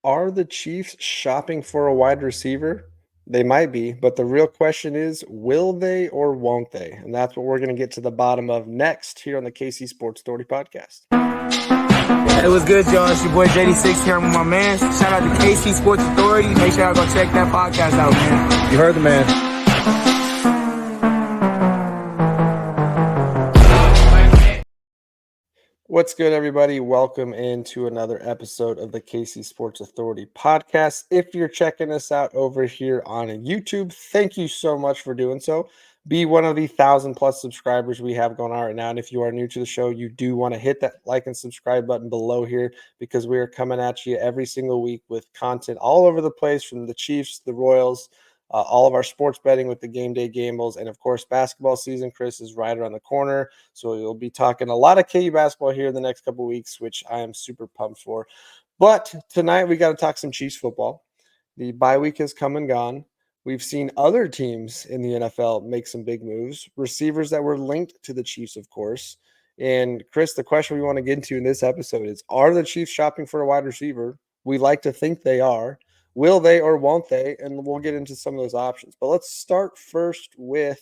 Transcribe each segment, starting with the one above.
Are the Chiefs shopping for a wide receiver? They might be, but the real question is, will they or won't they? And that's what we're going to get to the bottom of next here on the KC Sports Authority podcast. Hey, what's good, y'all? It's your boy JD6 here with my man. Shout out to KC Sports Authority. Make sure y'all go check that podcast out, man. You heard the man. What's good, everybody? Welcome into another episode of the KC Sports Authority podcast. If you're checking us out over here on YouTube, thank you so much for doing so. Be one of the 1,000+ subscribers we have going on right now. And if you are new to the show, you do want to hit that like and subscribe button below here because we are coming at you every single week with content all over the place from the Chiefs, the Royals, all of our sports betting with the game day gambles, and of course, basketball season, Chris, is right around the corner. So we'll be talking a lot of KU basketball here in the next couple of weeks, which I am super pumped for. But tonight we got to talk some Chiefs football. The bye week has come and gone. We've seen other teams in the NFL make some big moves, receivers that were linked to the Chiefs, of course. And Chris, the question we want to get into in this episode is, are the Chiefs shopping for a wide receiver? We like to think they are. Will they or won't they? And we'll get into some of those options. But let's start first with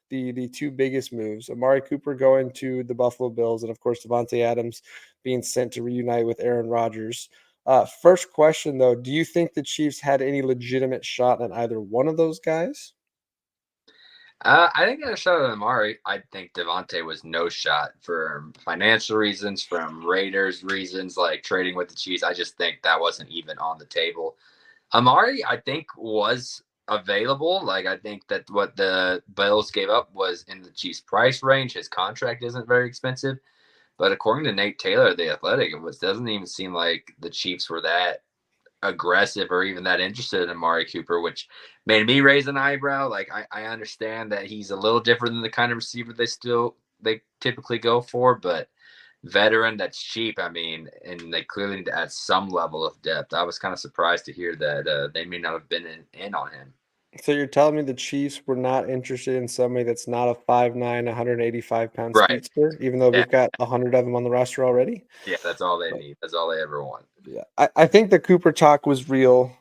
the two biggest moves. Amari Cooper going to the Buffalo Bills, and of course Devontae Adams being sent to reunite with Aaron Rodgers. First question, though, do you think the Chiefs had any legitimate shot at either one of those guys? I think I shot at Amari. I think Devontae was no shot for financial reasons, from Raiders reasons, like trading with the Chiefs. I just think that wasn't even on the table. Amari, I think, was available. Like, I think that what the Bills gave up was in the Chiefs' price range. His contract isn't very expensive. But according to Nate Taylor, the Athletic, doesn't even seem like the Chiefs were that aggressive or even that interested in Amari Cooper, which made me raise an eyebrow. Like, I understand that he's a little different than the kind of receiver they typically go for, but veteran that's cheap, I mean, and they clearly need to add some level of depth. I was kind of surprised to hear that they may not have been in on him. So you're telling me the Chiefs were not interested in somebody that's not a 5'9", 185-pound Right. speedster, even though Yeah. we've got 100 of them on the roster already? Yeah, that's all they need. That's all they ever want. Yeah, I think the Cooper talk was real.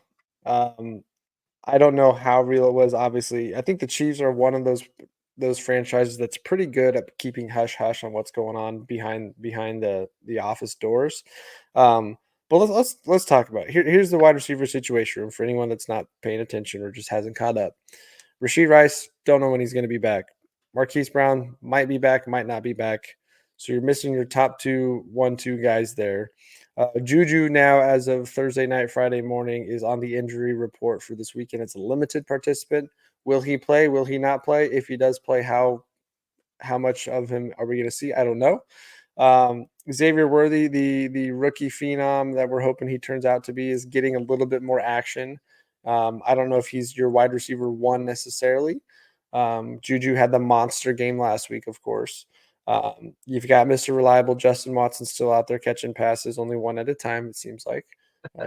I don't know how real it was. Obviously, I think the Chiefs are one of those franchises that's pretty good at keeping hush hush on what's going on behind the office doors. But let's talk about it. Here's the wide receiver situation for anyone that's not paying attention or just hasn't caught up. Rashid Rice, don't know when he's going to be back. Marquise Brown might be back, might not be back. So you're missing your top 1-2 guys there. Juju now, as of Thursday night, Friday morning, is on the injury report for this weekend. It's a limited participant. Will he play? Will he not play? If he does play, how much of him are we going to see? I don't know. Xavier Worthy, the rookie phenom that we're hoping he turns out to be, is getting a little bit more action. I don't know if he's your wide receiver one necessarily. Juju had the monster game last week, of course. You've got Mr. Reliable Justin Watson still out there catching passes, only one at a time, it seems like.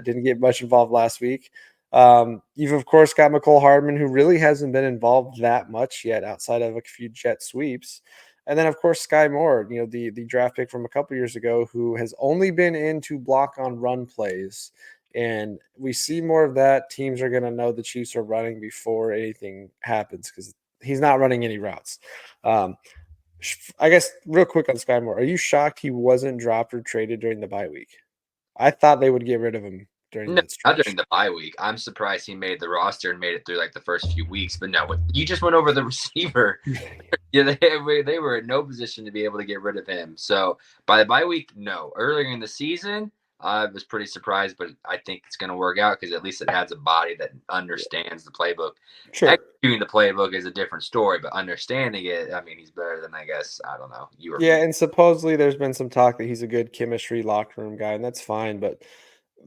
Didn't get much involved last week. You've, of course, got McCole Hardman, who really hasn't been involved that much yet outside of a few jet sweeps. And then, of course, Sky Moore, the draft pick from a couple years ago, who has only been in to block on run plays. And we see more of that. Teams are going to know the Chiefs are running before anything happens because he's not running any routes. I guess real quick on Sky Moore, are you shocked he wasn't dropped or traded during the bye week? I thought they would get rid of him during that stretch. Not during the bye week. I'm surprised he made the roster and made it through like the first few weeks. But no, you just went over the receiver. Yeah, they were in no position to be able to get rid of him. So by the bye week, no. Earlier in the season, I was pretty surprised, but I think it's going to work out because at least it has a body that understands the playbook. Sure. Executing the playbook is a different story, but understanding it, I mean, he's better than, I guess, I don't know. And supposedly there's been some talk that he's a good chemistry locker room guy, and that's fine, but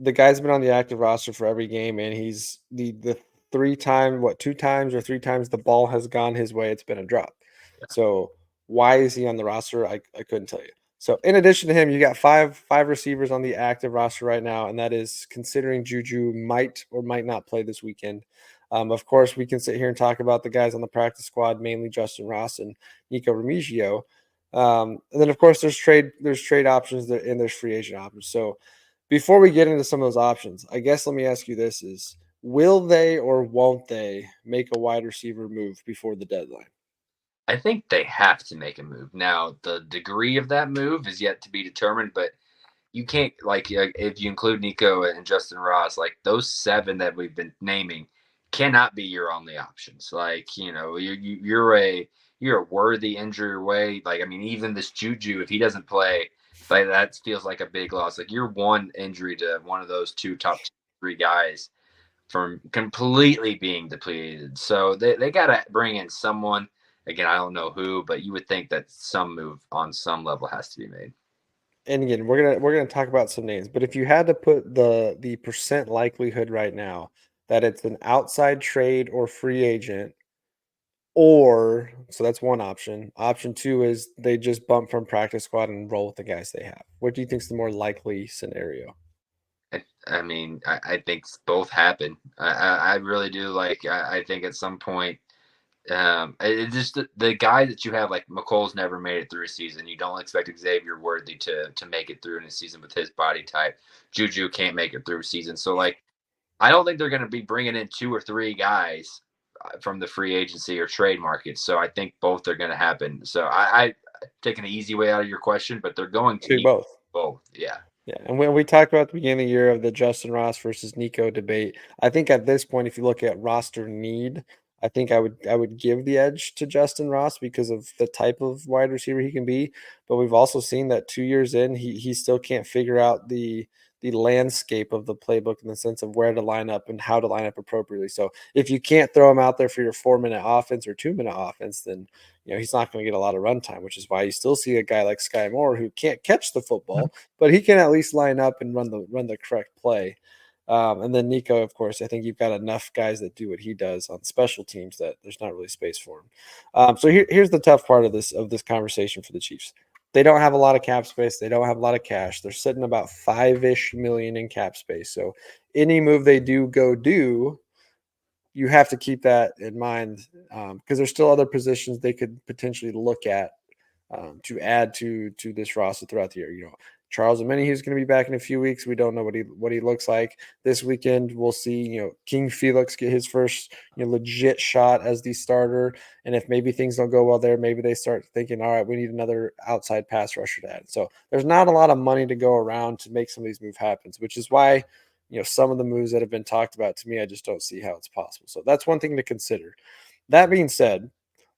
the guy's been on the active roster for every game, and he's the 2 times or 3 times the ball has gone his way, it's been a drop. Yeah. So why is he on the roster? I couldn't tell you. So in addition to him, you got five receivers on the active roster right now, and that is considering Juju might or might not play this weekend. Of course, we can sit here and talk about the guys on the practice squad, mainly Justin Ross and Nico Remigio. And then, of course, there's trade options and there's free agent options. So Before we get into some of those options, I guess let me ask you this: is will they or won't they make a wide receiver move before the deadline? I think they have to make a move. Now, the degree of that move is yet to be determined, but you can't if you include Nico and Justin Ross, like those seven that we've been naming cannot be your only options. Like you're a worthy injury away. Like I mean, even this Juju, if he doesn't play, like that feels like a big loss. Like you're one injury to one of those three guys from completely being depleted. So they got to bring in someone. Again, I don't know who, but you would think that some move on some level has to be made. And again, we're gonna talk about some names, but if you had to put the percent likelihood right now that it's an outside trade or free agent, or so that's one option. Option two is they just bump from practice squad and roll with the guys they have. What do you think is the more likely scenario? I mean, I think both happen. I really do. Like, I think at some point, it just the guy that you have, like McColl's never made it through a season. You don't expect Xavier Worthy to make it through in a season with his body type. Juju can't make it through a season. So, like, I don't think they're going to be bringing in two or three guys from the free agency or trade market. So I think both are going to happen. So I taking the easy way out of your question, but they're going to Do need both. both. Yeah. Yeah, and when we talked about at the beginning of the year of the Justin Ross versus Nico debate, I think at this point, if you look at roster need, I think I would give the edge to Justin Ross because of the type of wide receiver he can be. But we've also seen that 2 years in, he still can't figure out the landscape of the playbook in the sense of where to line up and how to line up appropriately. So if you can't throw him out there for your 4 minute offense or 2 minute offense, then he's not going to get a lot of run time, which is why you still see a guy like Sky Moore who can't catch the football, but he can at least line up and run the correct play. And then Nico, of course, I think you've got enough guys that do what he does on special teams that there's not really space for him. So here's the tough part of this conversation for the Chiefs. They don't have a lot of cap space. They don't have a lot of cash. They're sitting about 5-ish million in cap space. So any move they do, you have to keep that in mind because there's still other positions they could potentially look at to add to this roster throughout the year. Charles Omeni, who's going to be back in a few weeks. We don't know what he looks like this weekend. We'll see. King Felix get his first legit shot as the starter, and if maybe things don't go well there, maybe they start thinking, all right, we need another outside pass rusher to add. So there's not a lot of money to go around to make some of these moves happen, which is why some of the moves that have been talked about to me, I just don't see how it's possible. So that's one thing to consider. That being said,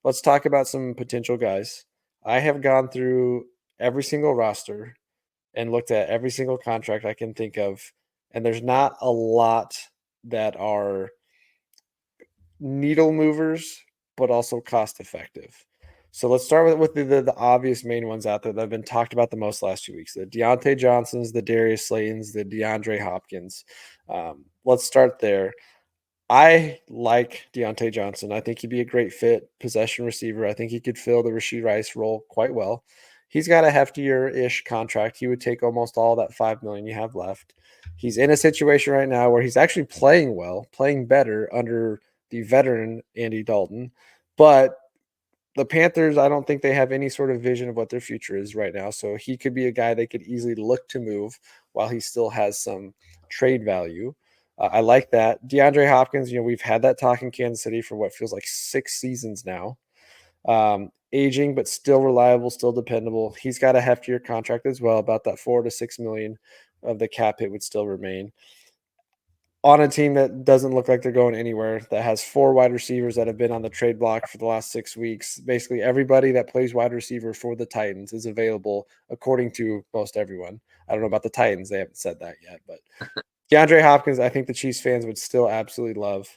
let's talk about some potential guys. I have gone through every single roster and looked at every single contract I can think of, and there's not a lot that are needle movers, but also cost effective. So let's start with the obvious main ones out there that have been talked about the most last 2 weeks: the Deontay Johnsons, the Darius Slaytons, the DeAndre Hopkins. Let's start there. I like Deontay Johnson. I think he'd be a great fit, possession receiver. I think he could fill the Rashid Rice role quite well. He's got a heftier-ish contract. He would take almost all that $5 million you have left. He's in a situation right now where he's actually playing well, playing better under the veteran Andy Dalton. But the Panthers, I don't think they have any sort of vision of what their future is right now. So he could be a guy they could easily look to move while he still has some trade value. I like that. DeAndre Hopkins, we've had that talk in Kansas City for what feels like 6 seasons now. Aging, but still reliable, still dependable. He's got a heftier contract as well. About that 4 to 6 million of the cap hit would still remain on a team that doesn't look like they're going anywhere, that has 4 wide receivers that have been on the trade block for the last 6 weeks. Basically, everybody that plays wide receiver for the Titans is available, according to most everyone. I don't know about the Titans. They haven't said that yet, but DeAndre Hopkins, I think the Chiefs fans would still absolutely love.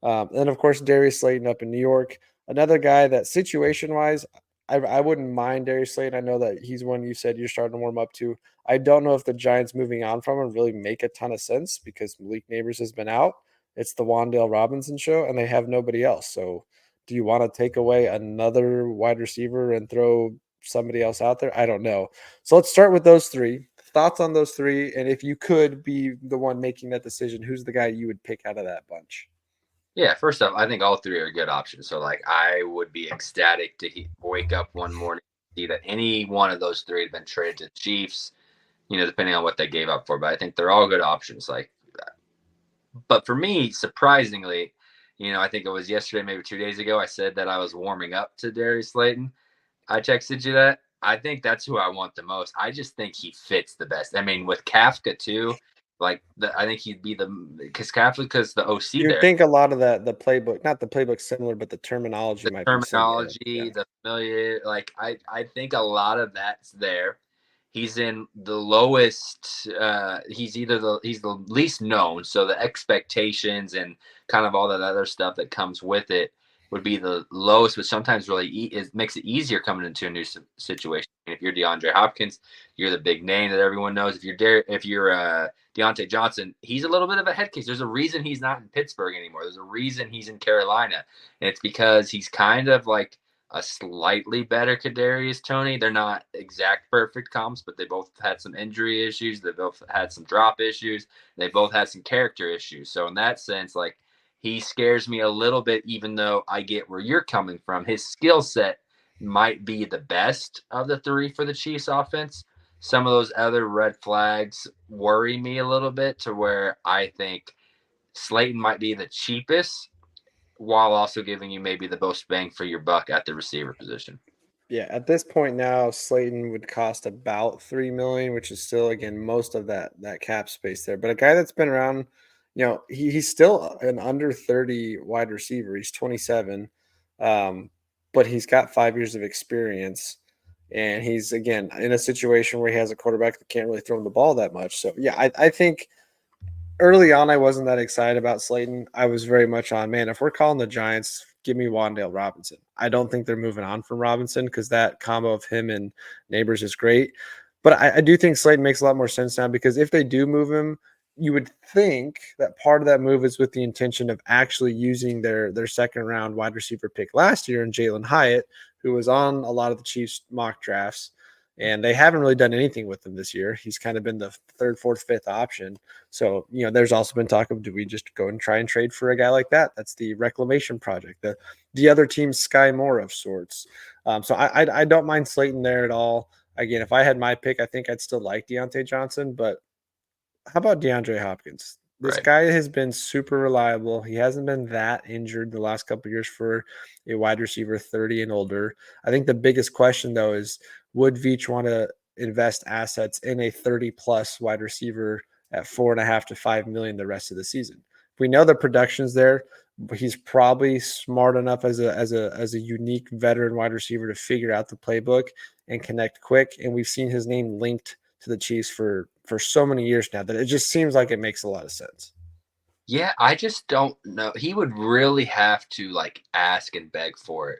And of course, Darius Slayton up in New York, another guy that situation wise, I wouldn't mind Darius Slayton. I know that he's one you said you're starting to warm up to. I don't know if the Giants moving on from him really make a ton of sense because Malik Neighbors has been out. It's the Wandale Robinson show, and they have nobody else. So, do you want to take away another wide receiver and throw somebody else out there? I don't know. So let's start with those three. Thoughts on those three, and if you could be the one making that decision, who's the guy you would pick out of that bunch? Yeah, first off, I think all three are good options. So, like, I would be ecstatic to wake up one morning and see that any one of those three had been traded to the Chiefs. depending on what they gave up for. But I think they're all good options. But for me, surprisingly, I think it was yesterday, maybe 2 days ago, I said that I was warming up to Darius Slayton. I texted you that. I think that's who I want the most. I just think he fits the best. I mean, with Kafka too, I think he'd be because Kafka's the OC You would there. think a lot of the playbook, not the playbook similar, but the terminology The might be similar. Yeah. terminology, the familiar, I think a lot of that's there. He's in the lowest. He's the least known, so the expectations and kind of all that other stuff that comes with it would be the lowest. But sometimes really it makes it easier coming into a new situation. If you're DeAndre Hopkins, you're the big name that everyone knows. If you're Deontay Johnson, he's a little bit of a head case. There's a reason he's not in Pittsburgh anymore. There's a reason he's in Carolina, and it's because he's kind of like a slightly better Kadarius Toney. They're not exact perfect comps, but they both had some injury issues. They both had some drop issues. They both had some character issues. So in that sense, he scares me a little bit, even though I get where you're coming from. His skill set might be the best of the three for the Chiefs offense. Some of those other red flags worry me a little bit to where I think Slayton might be the cheapest while also giving you maybe the most bang for your buck at the receiver position. Yeah, at this point now, Slayton would cost about 3 million, which is still again most of that cap space there. But a guy that's been around, he's still an under 30 wide receiver. He's 27, but he's got 5 years of experience, and he's again in a situation where he has a quarterback that can't really throw him the ball that much. So yeah, I think early on, I wasn't that excited about Slayton. I was very much on, man, if we're calling the Giants, give me Wandale Robinson. I don't think they're moving on from Robinson because that combo of him and Neighbors is great. But I do think Slayton makes a lot more sense now because if they do move him, you would think that part of that move is with the intention of actually using their second round wide receiver pick last year in Jalen Hyatt, who was on a lot of the Chiefs mock drafts. And they haven't really done anything with him this year. He's kind of been the third, fourth, fifth option. So, there's also been talk of, do we just go and try and trade for a guy like that? That's the reclamation project, the other team's Sky Moore of sorts. So I don't mind Slayton there at all. Again, if I had my pick, I think I'd still like Deontay Johnson, but how about DeAndre Hopkins? This Right. guy has been super reliable. He hasn't been that injured the last couple of years for a wide receiver 30 and older. I think the biggest question, though, is would Veach want to invest assets in a 30 plus wide receiver at 4.5 to 5 million the rest of the season? We know the production's there, but he's probably smart enough as a unique veteran wide receiver to figure out the playbook and connect quick. And we've seen his name linked to the Chiefs for so many years now that it just seems like it makes a lot of sense. Yeah, I just don't know. He would really have to ask and beg for it.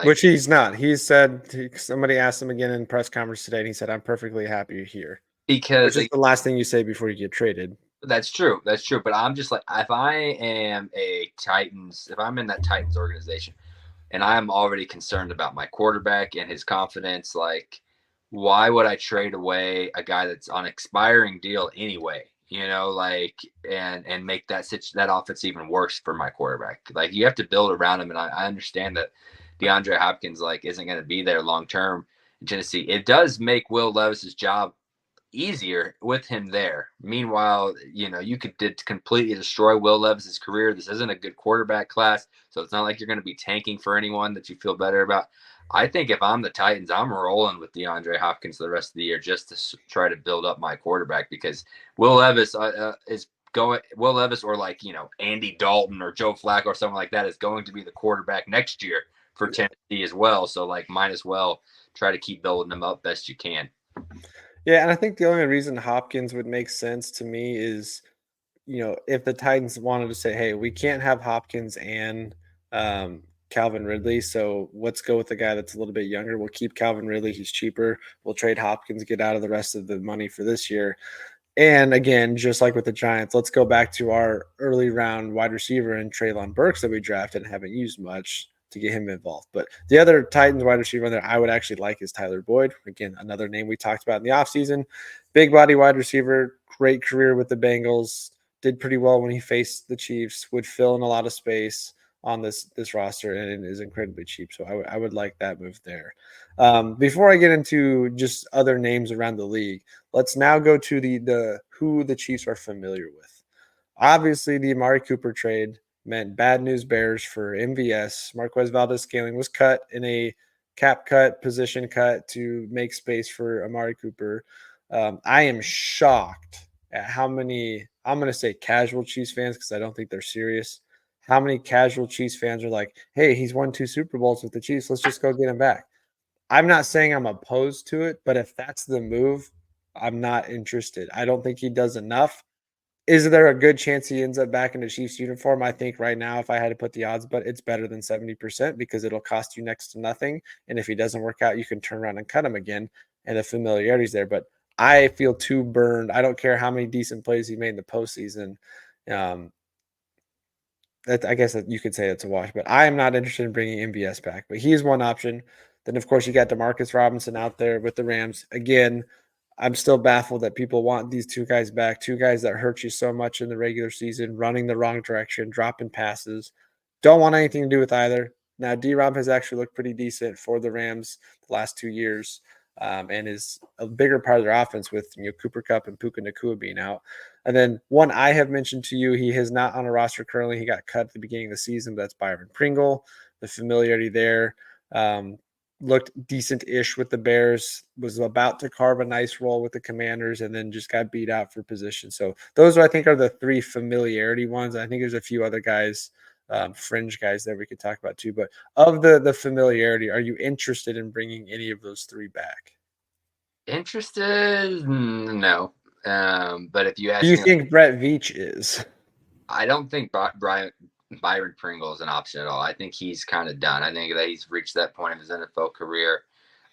Which he's not. He said somebody asked him again in press conference today, and he said, "I'm perfectly happy here," because which is the last thing you say before you get traded. that's true. That's true. But I'm just if I am if I'm in that Titans organization and I'm already concerned about my quarterback and his confidence, why would I trade away a guy that's on expiring deal anyway? And make that offense even worse for my quarterback. You have to build around him, and I understand that DeAndre Hopkins isn't going to be there long term in Tennessee. It does make Will Levis's job easier with him there. Meanwhile, you could completely destroy Will Levis's career. This isn't a good quarterback class, so it's not like you're going to be tanking for anyone that you feel better about. I think if I'm the Titans, I'm rolling with DeAndre Hopkins the rest of the year just to try to build up my quarterback because Will Levis is going. Will Levis or Andy Dalton or Joe Flacco or something like that is going to be the quarterback next year for Tennessee as well. So might as well try to keep building them up best you can. Yeah, and I think the only reason Hopkins would make sense to me is, if the Titans wanted to say, "Hey, we can't have Hopkins and Calvin Ridley, so let's go with the guy that's a little bit younger. We'll keep Calvin Ridley; he's cheaper. We'll trade Hopkins, get out of the rest of the money for this year." And again, just like with the Giants, let's go back to our early round wide receiver in Treylon Burks that we drafted and haven't used much to get him involved. But the other Titans wide receiver there I would actually like is Tyler Boyd. Again, another name we talked about in the offseason. Big body wide receiver, great career with the Bengals, did pretty well when he faced the Chiefs, would fill in a lot of space. on this roster and is incredibly cheap. So I would like that move there. Before I get into just other names around the league, let's now go to the who the Chiefs are familiar with. Obviously, the Amari Cooper trade meant bad news bears for MVS. Marquez Valdez-Scantling was cut in a cap cut, position cut to make space for Amari Cooper. I am shocked at how many, I'm going to say casual Chiefs fans because I don't think they're serious. How many casual Chiefs fans are like, hey, he's won 2 Super Bowls with the Chiefs. Let's just go get him back. I'm not saying I'm opposed to it, but if that's the move, I'm not interested. I don't think he does enough. Is there a good chance he ends up back in the Chiefs uniform? I think right now, if I had to put the odds, but it's better than 70% because it'll cost you next to nothing. And if he doesn't work out, you can turn around and cut him again. And the familiarity's there. But I feel too burned. I don't care how many decent plays he made in the postseason. Um, I guess that you could say it's a wash, but I am not interested in bringing MVS back. But he is one option. Then, of course, you got Demarcus Robinson out there with the Rams. Again, I'm still baffled that people want these 2 guys back, 2 guys that hurt you so much in the regular season, running the wrong direction, dropping passes. Don't want anything to do with either. Now, D-Rob has actually looked pretty decent for the Rams the last 2 years, and is a bigger part of their offense with Cooper Kupp and Puka Nacua being out. And then one I have mentioned to you, he is not on a roster currently. He got cut at the beginning of the season, but that's Byron Pringle. The familiarity there. Looked decent-ish with the Bears, was about to carve a nice role with the Commanders, and then just got beat out for position. So those, I think, are the 3 familiarity ones. I think there's a few other guys, fringe guys that we could talk about too. But of the familiarity, are you interested in bringing any of those 3 back? Interested? No. But if you Do ask you me, think Brett Veach is? I don't think Byron Pringle is an option at all. I think he's kind of done. I think that he's reached that point of his NFL career.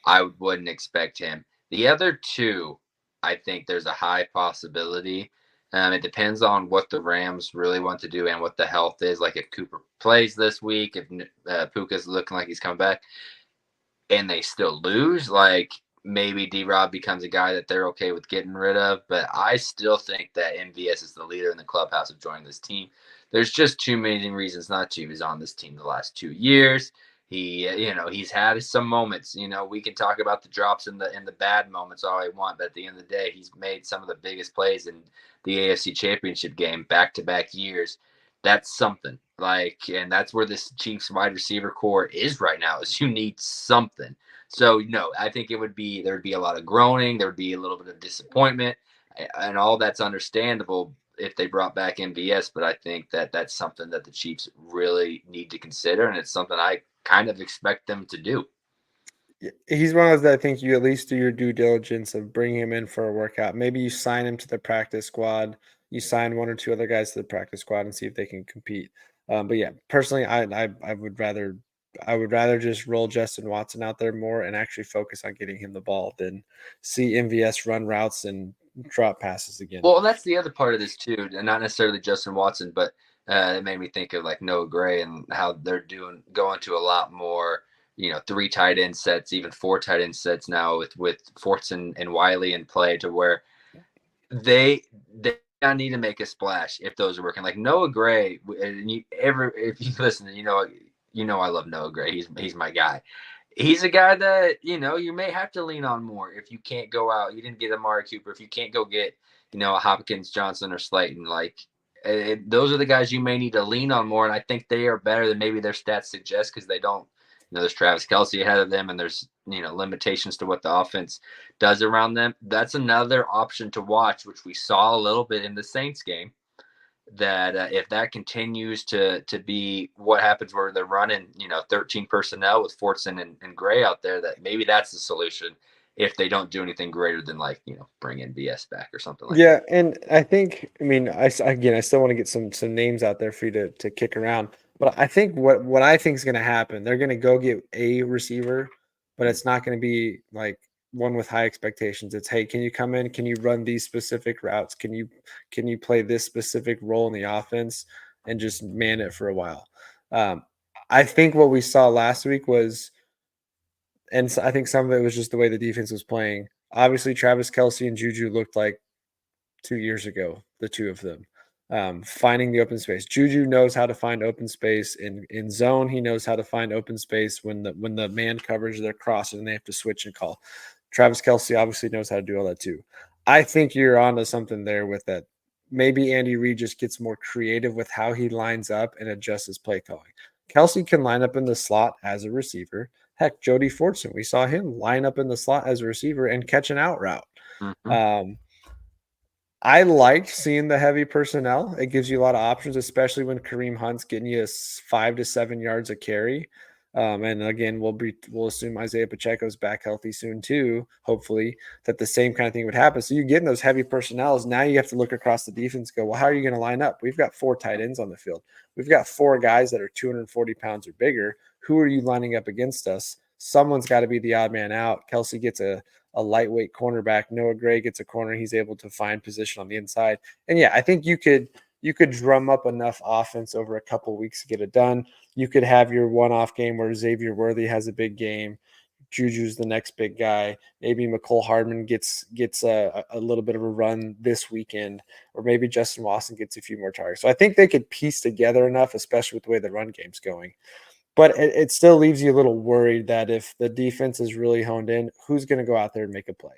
I wouldn't expect him. The other 2, I think there's a high possibility. It depends on what the Rams really want to do and what the health is. Like if Cooper plays this week, if Puka's looking like he's coming back, and they still lose, like maybe D-Rob becomes a guy that they're okay with getting rid of. But I still think that MVS is the leader in the clubhouse of joining this team. There's just too many reasons not to. He's on this team the last 2 years. He's had some moments. We can talk about the drops and the bad moments all I want, but at the end of the day, he's made some of the biggest plays in the AFC Championship game back-to-back years. That's something. And that's where this Chiefs wide receiver core is right now. Is you need something. So no, I think there would be a lot of groaning. There would be a little bit of disappointment, and all that's understandable if they brought back MVS. But I think that that's something that the Chiefs really need to consider, and it's something I kind of expect them to do. He's one of those that I think you at least do your due diligence of bringing him in for a workout. Maybe you sign him to the practice squad. You sign 1 or 2 other guys to the practice squad and see if they can compete. But yeah, personally, I would rather just roll Justin Watson out there more and actually focus on getting him the ball than see MVS run routes and drop passes again. Well, that's the other part of this too, and not necessarily Justin Watson, but it made me think of like Noah Gray and how they're going to a lot more, 3 tight end sets, even 4 tight end sets now with Fortson and Wiley in play, to where they need to make a splash if those are working. Like Noah Gray, and if you listen, I love Noah Gray. He's my guy. He's a guy that you may have to lean on more if you can't go out. You didn't get Amari Cooper. If you can't go get Hopkins, Johnson, or Slayton, those are the guys you may need to lean on more. And I think they are better than maybe their stats suggest, because they don't. There's Travis Kelce ahead of them, and there's limitations to what the offense does around them. That's another option to watch, which we saw a little bit in the Saints game. That if that continues to be what happens, where they're running 13 personnel with Fortson and Gray out there, that maybe that's the solution if they don't do anything greater than bring in BS back or something like that. Yeah, and I think, I still want to get some names out there for you to kick around. But I think what I think is going to happen, they're going to go get a receiver, but it's not going to be like one with high expectations. It's, hey, can you come in? Can you run these specific routes? Can you play this specific role in the offense and just man it for a while? I think what we saw last week was, and I think some of it was just the way the defense was playing. Obviously, Travis Kelce and Juju looked like 2 years ago, the 2 of them. finding the open space. Juju knows how to find open space in zone. He knows how to find open space when the man covers their cross and they have to switch and call. Travis Kelce obviously knows how to do all that too. I think you're onto something there with that. Maybe Andy Reid just gets more creative with how he lines up and adjusts his play calling. Kelsey can line up in the slot as a receiver. Heck, Jody Fortson, we saw him line up in the slot as a receiver and catch an out route. Mm-hmm. I liked seeing the heavy personnel. It gives you a lot of options, especially when Kareem Hunt's getting you 5 to 7 yards a carry. And again, we'll assume Isaiah Pacheco's back healthy soon too. Hopefully, that the same kind of thing would happen. So you get in those heavy personnels. Now you have to look across the defense. And go, well, how are you going to line up? We've got 4 tight ends on the field. We've got 4 guys that are 240 pounds or bigger. Who are you lining up against us? Someone's got to be the odd man out. Kelsey gets a lightweight cornerback. Noah Gray gets a corner. He's able to find position on the inside. And yeah, I think you could drum up enough offense over a couple weeks to get it done. You could have your one-off game where Xavier Worthy has a big game. Juju's the next big guy. Maybe McCole Hardman gets a little bit of a run this weekend, or maybe Justin Watson gets a few more targets. So I think they could piece together enough, especially with the way the run game's going. But it still leaves you a little worried that if the defense is really honed in, who's going to go out there and make a play?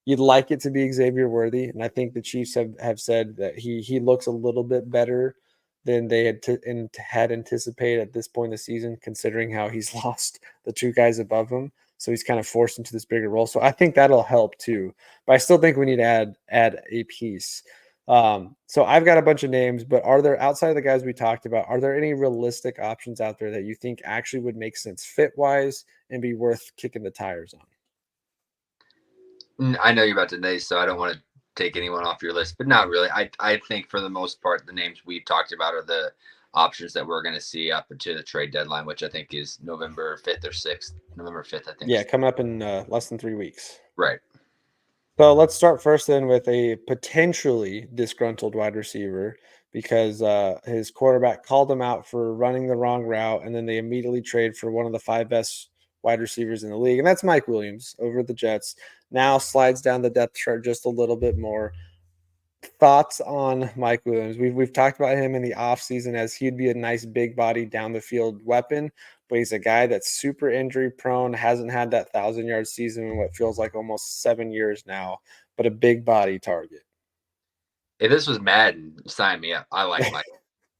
You'd like it to be Xavier Worthy, and I think the Chiefs have said that he looks a little bit better than they had anticipated at this point in the season, considering how he's lost the 2 guys above him. So he's kind of forced into this bigger role. So I think that'll help too. But I still think we need to add a piece. So I've got a bunch of names, but are there, outside of the guys we talked about, are there any realistic options out there that you think actually would make sense fit wise and be worth kicking the tires on? I know you're about to name, so I don't want to take anyone off your list, but not really. I think for the most part, the names we've talked about are the options that we're going to see up to the trade deadline, which I think is November 5th or 6th. November 5th, I think. Yeah, coming up in less than 3 weeks. Right. So let's start first then with a potentially disgruntled wide receiver because his quarterback called him out for running the wrong route, and then they immediately trade for one of the 5 best wide receivers in the league, and that's Mike Williams over the Jets. Now slides down the depth chart just a little bit more. Thoughts on Mike Williams? We've talked about him in the offseason as he'd be a nice big body down the field weapon, but he's a guy that's super injury prone, hasn't had that 1,000-yard season in what feels like almost 7 years now, but a big body target. If this was Madden, sign me up. I like Mike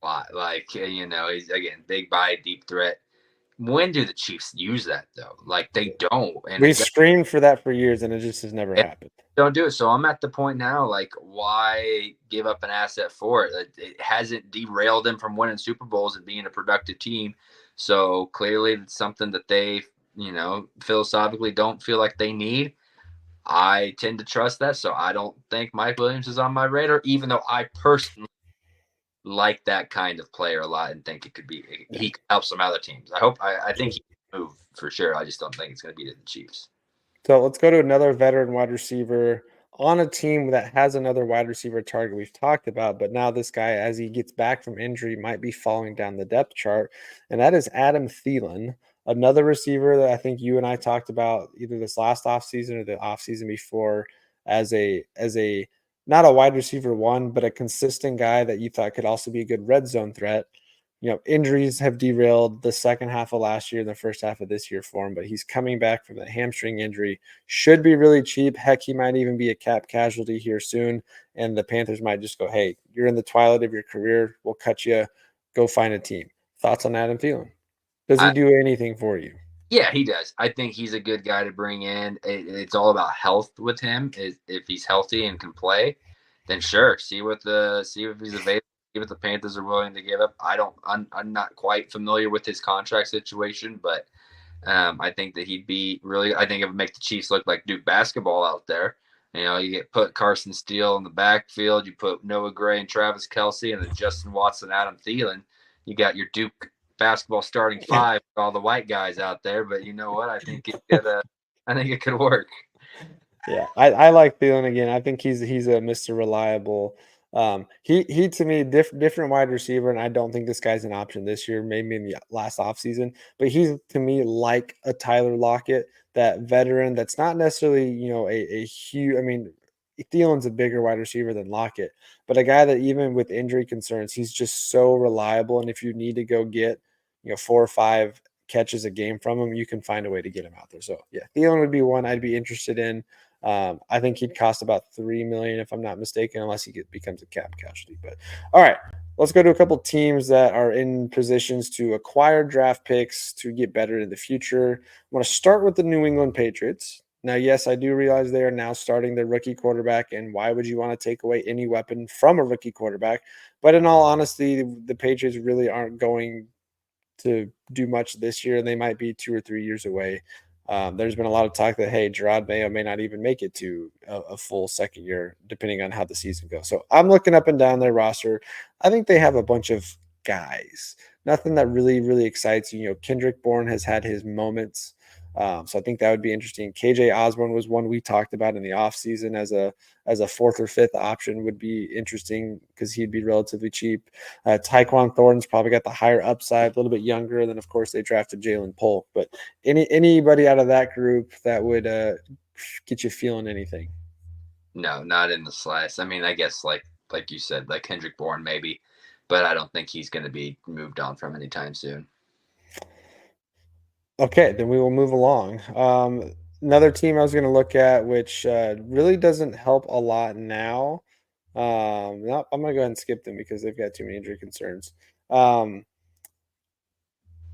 a lot. Like, he's, again, big body, deep threat. When do the Chiefs use that, though? Like, they don't. And we screamed for that for years, and it just has never happened. Don't do it. So I'm at the point now, like, why give up an asset for it? It hasn't derailed them from winning Super Bowls and being a productive team. So clearly it's something that they, philosophically don't feel like they need. I tend to trust that. So I don't think Mike Williams is on my radar, even though I personally like that kind of player a lot and think it could be he could help some other teams. I think he can move for sure. I just don't think it's going to be to the Chiefs. So let's go to another veteran wide receiver on a team that has another wide receiver target we've talked about, but now this guy, as he gets back from injury, might be falling down the depth chart, and that is Adam Thielen, another receiver that I think you and I talked about either this last offseason or the offseason before as a not a wide receiver one, but a consistent guy that you thought could also be a good red zone threat. Injuries have derailed the second half of last year and the first half of this year for him, but he's coming back from the hamstring injury. Should be really cheap. Heck, he might even be a cap casualty here soon. And the Panthers might just go, hey, you're in the twilight of your career. We'll cut you. Go find a team. Thoughts on Adam Thielen? Does he do anything for you? Yeah, he does. I think he's a good guy to bring in. It's all about health with him. If he's healthy and can play, then sure. See if he's available. See what the Panthers are willing to give up. I'm not quite familiar with his contract situation, but I think that he'd be really. I think it would make the Chiefs look like Duke basketball out there. You put Carson Steele in the backfield. You put Noah Gray and Travis Kelce, and then Justin Watson, Adam Thielen. You got your Duke basketball starting 5 with all the white guys out there. But you know what? I think it could work. Yeah, I like Thielen again. I think he's a Mr. Reliable. He to me different wide receiver, and I don't think this guy's an option this year, maybe in the last offseason, but he's to me like a Tyler Lockett, that veteran that's not necessarily, a huge, Thielen's a bigger wide receiver than Lockett, but a guy that even with injury concerns, he's just so reliable. And if you need to go get, 4 or 5 catches a game from him, you can find a way to get him out there. So yeah, Thielen would be one I'd be interested in. I think he'd cost about $3 million if I'm not mistaken, unless he becomes a cap casualty. But all right, let's go to a couple teams that are in positions to acquire draft picks to get better in the future. I want to start with the New England Patriots. Now, yes, I do realize they are now starting their rookie quarterback, and why would you want to take away any weapon from a rookie quarterback? But in all honesty, the Patriots really aren't going to do much this year, and they might be 2 or 3 years away. There's been a lot of talk that, hey, Gerard Mayo may not even make it to a full second year, depending on how the season goes. So I'm looking up and down their roster. I think they have a bunch of guys. Nothing that really, really excites you. Kendrick Bourne has had his moments. So I think that would be interesting. KJ Osborne was one we talked about in the offseason as a 4th or 5th option would be interesting because he'd be relatively cheap. Tyquan Thornton's probably got the higher upside, a little bit younger. And then, of course, they drafted Jalen Polk. But anybody out of that group that would get you feeling anything? No, not in the slice. I mean, I guess like you said, like Kendrick Bourne maybe, but I don't think he's going to be moved on from anytime soon. Okay, then we will move along. Another team I was going to look at, which really doesn't help a lot now. No, I'm going to go ahead and skip them because they've got too many injury concerns.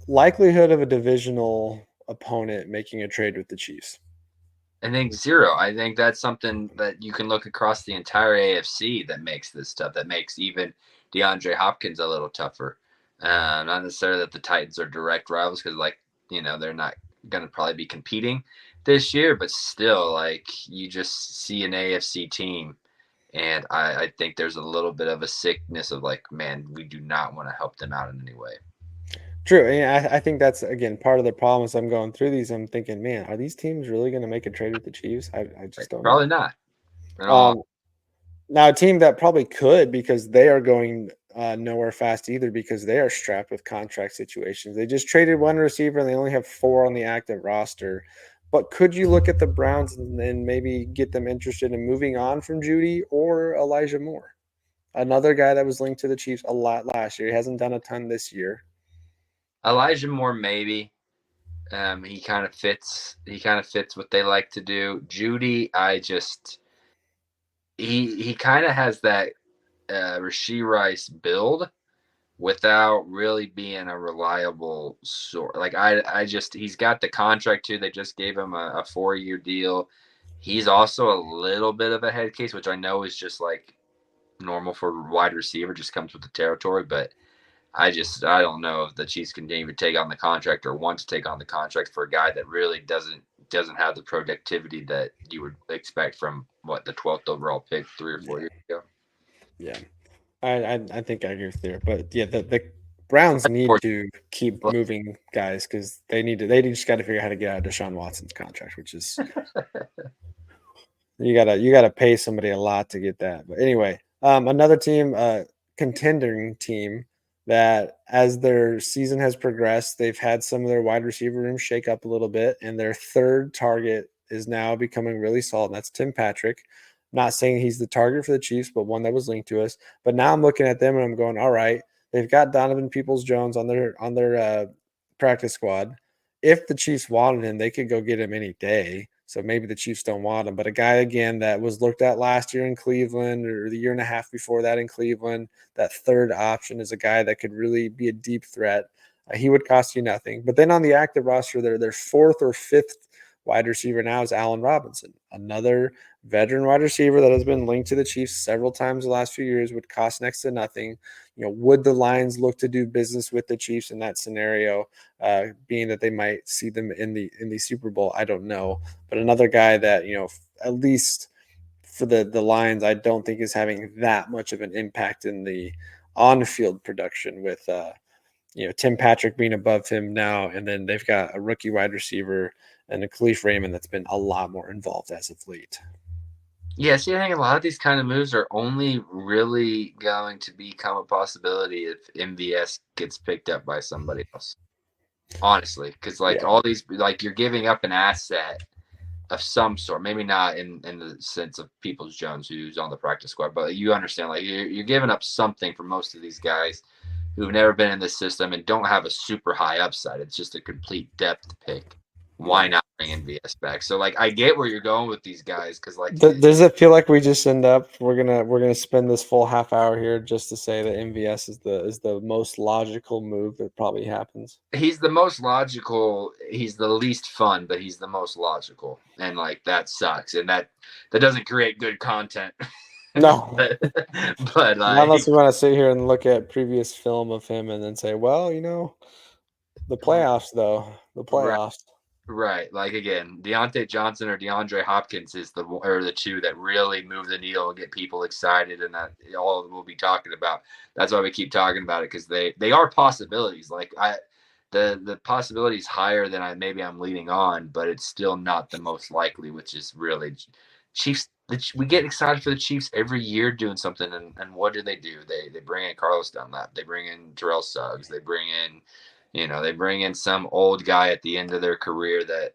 Likelihood of a divisional opponent making a trade with the Chiefs. I think 0. I think that's something that you can look across the entire AFC that makes this tough, that makes even DeAndre Hopkins a little tougher. Not necessarily that the Titans are direct rivals because, they're not going to probably be competing this year, but still, you just see an AFC team, and I think there's a little bit of a sickness of man, we do not want to help them out in any way. True. And I think that's, again, part of the problem as I'm going through these. I'm thinking, man, are these teams really going to make a trade with the Chiefs? I just don't Probably know. not. Now, a team that probably could because they are going nowhere fast either because they are strapped with contract situations. They just traded one receiver and they only have 4 on the active roster. But could you look at the Browns and maybe get them interested in moving on from Judy or Elijah Moore? Another guy that was linked to the Chiefs a lot last year. He hasn't done a ton this year. Elijah Moore, maybe. He kind of fits. He kind of fits what they like to do. Judy, he kind of has that Rashee Rice build without really being a reliable sort. He's got the contract too. They just gave him a 4-year deal. He's also a little bit of a head case, which I know is just normal for wide receiver, just comes with the territory. But I don't know if the Chiefs can even take on the contract or want to take on the contract for a guy that really doesn't have the productivity that you would expect from the 12th overall pick 3 or 4 years ago. Yeah. I think I agree with you. But yeah, the Browns need to keep moving guys because they just got to figure out how to get out of Deshaun Watson's contract, which is you gotta pay somebody a lot to get that. But anyway, another team, contending team that as their season has progressed, they've had some of their wide receiver room shake up a little bit, and their third target is now becoming really solid. And that's Tim Patrick. Not saying he's the target for the Chiefs, but one that was linked to us. But now I'm looking at them and I'm going, all right, they've got Donovan Peoples-Jones on their practice squad. If the Chiefs wanted him, they could go get him any day. So maybe the Chiefs don't want him. But a guy, again, that was looked at last year in Cleveland or the year and a half before that in Cleveland, that third option is a guy that could really be a deep threat. He would cost you nothing. But then on the active roster, their 4th or 5th wide receiver now is Allen Robinson, another veteran wide receiver that has been linked to the Chiefs several times the last few years, would cost next to nothing. Would the Lions look to do business with the Chiefs in that scenario, being that they might see them in the Super Bowl? I don't know. But another guy that, at least for the Lions, I don't think is having that much of an impact in the on-field production with Tim Patrick being above him now, and then they've got a rookie wide receiver and a Khalif Raymond that's been a lot more involved as of late. Yeah, see, I think a lot of these kind of moves are only really going to become a possibility if MVS gets picked up by somebody else. Honestly, because all these, you're giving up an asset of some sort. Maybe not in the sense of Peoples Jones, who's on the practice squad, but you understand, like you're giving up something for most of these guys who've never been in this system and don't have a super high upside. It's just a complete depth pick. Why not bring MVS back? So like I get where you're going with these guys because like Does it feel like we just end up we're gonna spend this full half hour here just to say that MVS is the most logical move that probably happens? he's the most logical. He's the least fun, but he's the most logical, and like that sucks, and that doesn't create good content. No. but Not like unless we want to sit here and look at previous film of him and then say, well, the playoffs though. The right, playoffs. right, like again, Deontay Johnson or DeAndre Hopkins is the two that really move the needle and get people excited, and that all we'll be talking about. That's why we keep talking about it because they are possibilities. Like the possibility is higher than I'm leading on, but it's still not the most likely, which is really Chiefs. We get excited for the Chiefs every year doing something, and what do? They bring in Carlos Dunlap, they bring in Terrell Suggs, they bring in some old guy at the end of their career that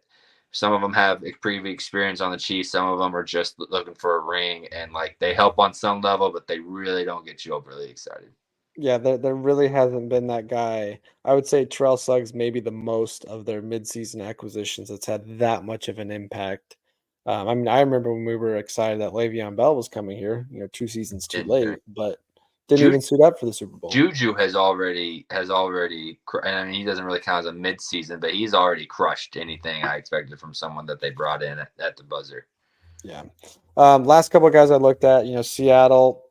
some of them have previous experience on the Chiefs, some of them are just looking for a ring, and like they help on some level, but they really don't get you overly excited. Yeah, there really hasn't been that guy. I would say Terrell Suggs maybe the most of their midseason acquisitions that's had that much of an impact. I mean, I remember when we were excited that Le'Veon Bell was coming here, 2 seasons too And late, but didn't Juju even suit up for the Super Bowl. Juju has already, and I mean he doesn't really count as a mid-season, but he's already crushed anything I expected from someone that they brought in at the buzzer. Yeah. Last couple of guys I looked at, Seattle.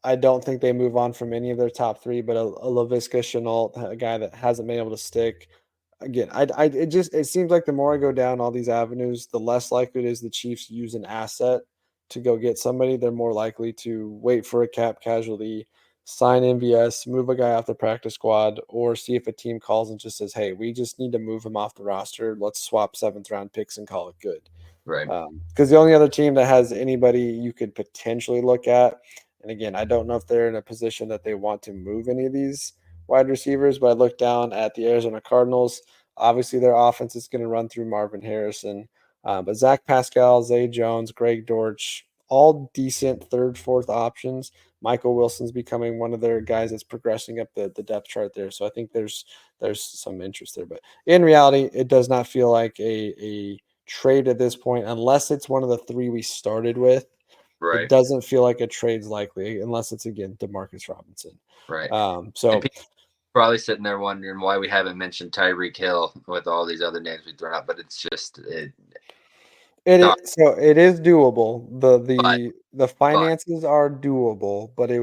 I don't think they move on from any of their top three, but a Laviska Chenault, a guy that hasn't been able to stick. Again, it seems like the more I go down all these avenues, the less likely it is the Chiefs use an asset to go get somebody. They're more likely to wait for a cap casualty, sign MVS, move a guy off the practice squad, or see if a team calls and just says, "Hey, we just need to move him off the roster. Let's swap seventh round picks and call it good." Right, Because the only other team that has anybody you could potentially look at, and again, I don't know if they're in a position that they want to move any of these wide receivers, but I look down at the Arizona Cardinals. Obviously, their offense is going to run through Marvin Harrison, but Zach Pascal, Zay Jones, Greg Dortch, all decent third, fourth options. Michael Wilson's becoming one of their guys that's progressing up the depth chart there. So I think there's some interest there. But in reality, it does not feel like a trade at this point, unless it's one of the three we started with. It right, doesn't feel like a trade's likely unless it's again Demarcus Robinson. right. And So people probably sitting there wondering why we haven't mentioned Tyreek Hill with all these other names we've thrown out, but it's just it is doable. The but the the but finances are doable, but it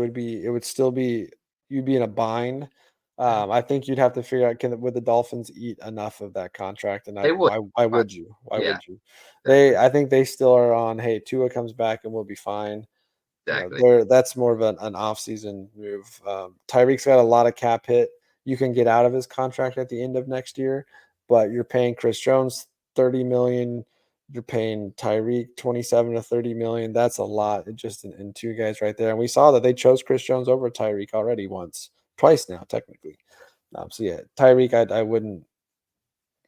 would still be you'd be in a bind. I think you'd have to figure out would the Dolphins eat enough of that contract, and they would. why But would you? Why yeah, would you? exactly, I think they still are on. Hey, Tua comes back and we'll be fine. exactly. That's more of an off-season move. Tyreek's got a lot of cap hit. You can get out of his contract at the end of next year, but you're paying Chris Jones 30 million. You're paying Tyreek 27 to 30 million. That's a lot just in two guys right there. And we saw that they chose Chris Jones over Tyreek already twice now, technically. So yeah, Tyreek,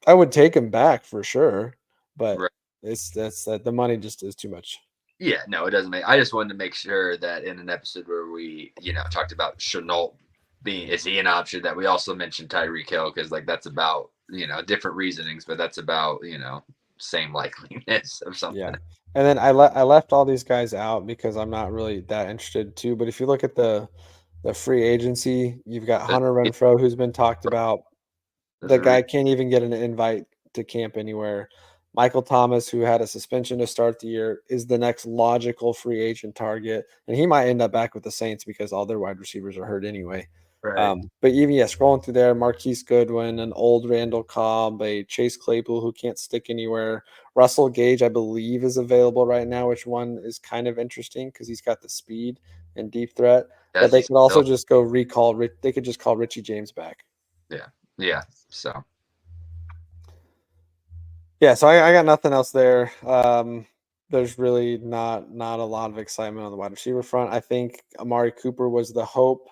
I would take him back for sure, but Right. that's that the money just is too much. Yeah, no, it doesn't make. I just wanted to make sure that in an episode where we, talked about Chenault being is he an option, that we also mentioned Tyreek Hill because like that's about different reasonings, but that's about same likeliness of something. Yeah. And then I left all these guys out because I'm not really that interested too. But if you look at the free agency, you've got But Hunter Renfro, who's been talked about. there's The a reason. guy can't even get an invite to camp anywhere. Michael Thomas, who had a suspension to start the year, is the next logical free agent target, and he might end up back with the Saints because all their wide receivers are hurt anyway. Right. But even scrolling through there, Marquise Goodwin, an old Randall Cobb, a Chase Claypool who can't stick anywhere. Russell Gage, I believe, is available right now, which one is kind of interesting because he's got the speed and deep threat. But Does they he could also still? just go recall. They could just call Richie James back. Yeah. Yeah. So Yeah, so I got nothing else there. There's really not a lot of excitement on the wide receiver front. I think Amari Cooper was the hope.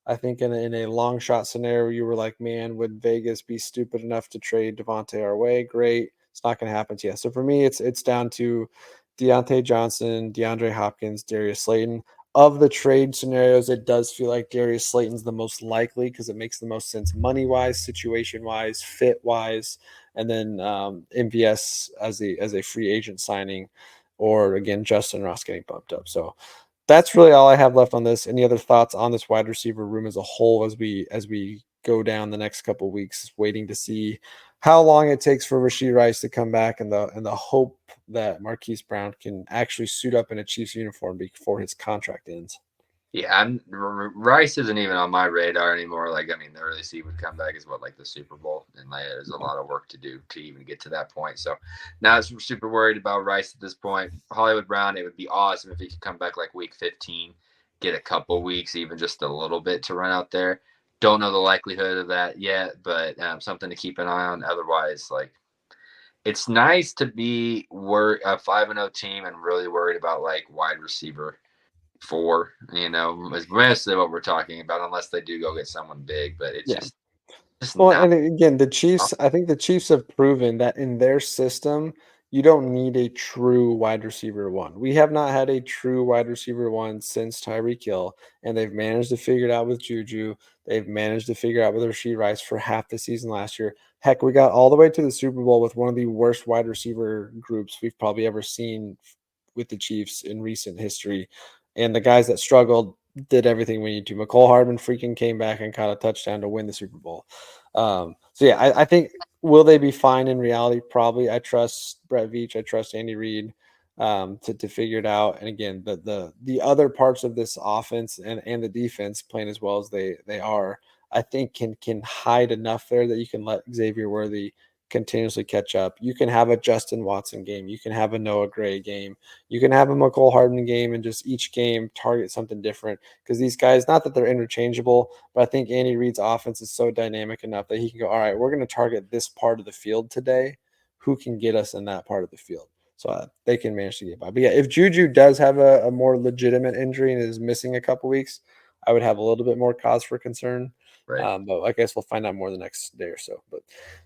I think in a long shot scenario, you were like, man, would Vegas be stupid enough to trade Devontae our way? Great. It's not going to happen. Yeah. So for me, it's down to Deontay Johnson, DeAndre Hopkins, Darius Slayton. Of the trade scenarios, it does feel like Darius Slayton's the most likely because it makes the most sense money wise, situation wise, fit wise, and then MVS as a free agent signing, or again Justin Ross getting bumped up. So that's really all I have left on this. Any other thoughts on this wide receiver room as a whole as we go down the next couple of weeks, waiting to see how long it takes for Rashee Rice to come back, and the hope that Marquise Brown can actually suit up in a Chiefs uniform before his contract ends. Yeah, Rice isn't even on my radar anymore. Like, I mean, the earliest he would come back is the Super Bowl, and there's a lot of work to do to even get to that point. So now I'm super worried about Rice at this point. Hollywood Brown, it would be awesome if he could come back like week 15, get a couple weeks, even just a little bit to run out there. Don't know the likelihood of that yet, but something to keep an eye on. Otherwise, like, it's nice to be a 5-0 team and really worried about like wide receiver 4, is mostly what we're talking about, unless they do go get someone big. But it's Yeah. just Well, not. and again, I think the Chiefs have proven that in their system, you don't need a true wide receiver one. We have not had a true wide receiver one since Tyreek Hill, and they've managed to figure it out with Juju. They've managed to figure out with Rashee Rice for half the season last year. Heck, we got all the way to the Super Bowl with one of the worst wide receiver groups we've probably ever seen with the Chiefs in recent history. And the guys that struggled did everything we need to. McCole Hardman freaking came back and caught a touchdown to win the Super Bowl. So yeah, I think will they be fine in reality? Probably. I trust Brett Veach. I trust Andy Reid to figure it out. And again, the other parts of this offense and the defense playing as well as they are, I think can hide enough there that you can let Xavier Worthy continuously catch up. You can have a Justin Watson game. You can have a Noah Gray game. You can have a McCole Hardman game, and just each game target something different, because these guys, not that they're interchangeable, but I think Andy Reid's offense is so dynamic enough that he can go, all right, we're going to target this part of the field today. Who can get us in that part of the field? So they can manage to get by. But yeah, if Juju does have a more legitimate injury and is missing a couple weeks, I would have a little bit more cause for concern. Right. But I guess we'll find out more the next day or so. But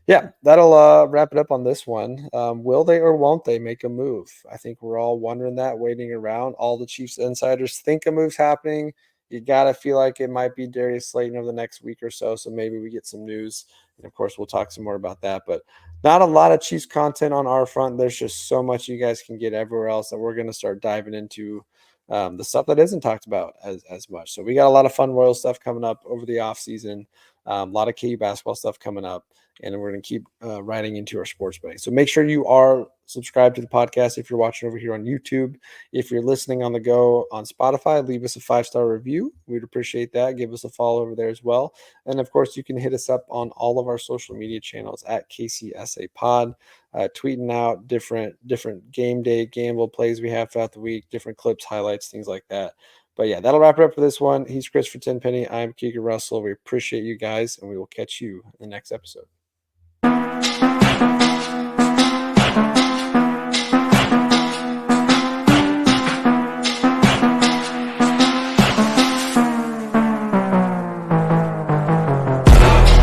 yeah, that'll wrap it up on this one. Will they or won't they make a move? I think we're all wondering that, waiting around. All the Chiefs insiders think a move's happening. You got to feel like it might be Darius Slayton over the next week or so. So maybe we get some news. And of course, we'll talk some more about that. But not a lot of Chiefs content on our front. There's just so much you guys can get everywhere else that we're going to start diving into the stuff that isn't talked about as much. So we got a lot of fun Royal stuff coming up over the off season. A lot of KU basketball stuff coming up, and we're going to keep writing into our sports betting. So make sure you are subscribed to the podcast if you're watching over here on YouTube. If you're listening on the go on Spotify, leave us a 5-star review. We'd appreciate that. Give us a follow over there as well. And of course, you can hit us up on all of our social media channels at KCSA Pod, tweeting out different game day gamble plays we have throughout the week, different clips, highlights, things like that. But yeah, that'll wrap it up for this one. He's Chris for Tenpenny. I'm Keegan Russell. We appreciate you guys, and we will catch you in the next episode.